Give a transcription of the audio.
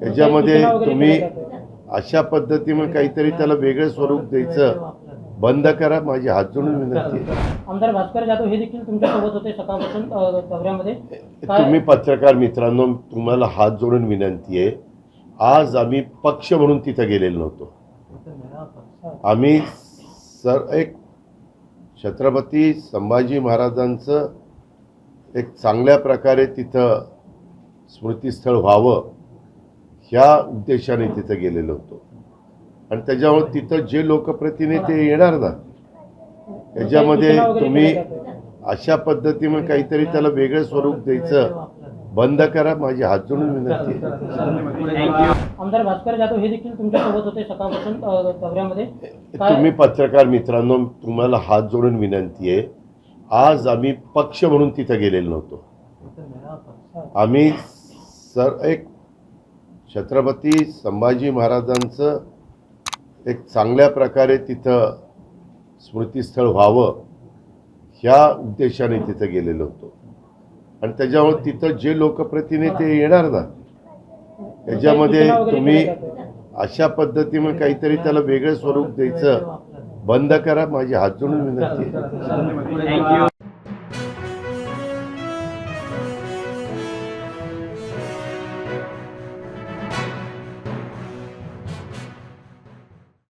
याच्यामध्ये तुम्ही अशा पद्धतीने काहीतरी त्याला वेगळं स्वरूप द्यायचं बंद करा, माझी हात जोडून विनंती आहे. आमदार भास्कर जाधव हे देखील तुमच्या सोबत होते सकाळपासून दौऱ्यामध्ये. तुम्ही पत्रकार मित्रांनो, तुम्हाला हात जोडून विनंती आहे, आज आम्ही पक्ष म्हणून तिथे गेलेलो नव्हतो. आम्ही एक छत्रपती संभाजी महाराजांचं एक चांगल्या प्रकारे तिथं स्मृतीस्थळ व्हावं ह्या उद्देशाने तिथं गेलेलो होतो. आणि त्याच्यामुळे तिथं जे लोकप्रतिनिधी येणार ना, याच्यामध्ये तुम्ही अशा पद्धतीने काहीतरी त्याला वेगळं स्वरूप द्यायचं बंद करा, माझी हात जोडून विनंती आहे. आमदार भास्कर जाधव हे देखील तुमच्या सोबत होते सकाळपासून दौऱ्यामध्ये. तुम्ही पत्रकार मित्रांनो, तुम्हाला हात जोडून विनंती आहे, आज आम्ही पक्ष म्हणून तिथं गेलेलो नव्हतो. आम्ही एक छत्रपती संभाजी महाराजांचं एक चांगल्या प्रकारे तिथं स्मृतीस्थळ व्हावं ह्या उद्देशाने तिथं गेलेलो होतो. आणि त्याच्यामुळे तिथं जे लोकप्रतिनिधी येणार ना, याच्यामध्ये तुम्ही अशा पद्धतीने काहीतरी त्याला वेगळं स्वरूप द्यायचं बंद करा, माझी हात जोडून विनंती आहे.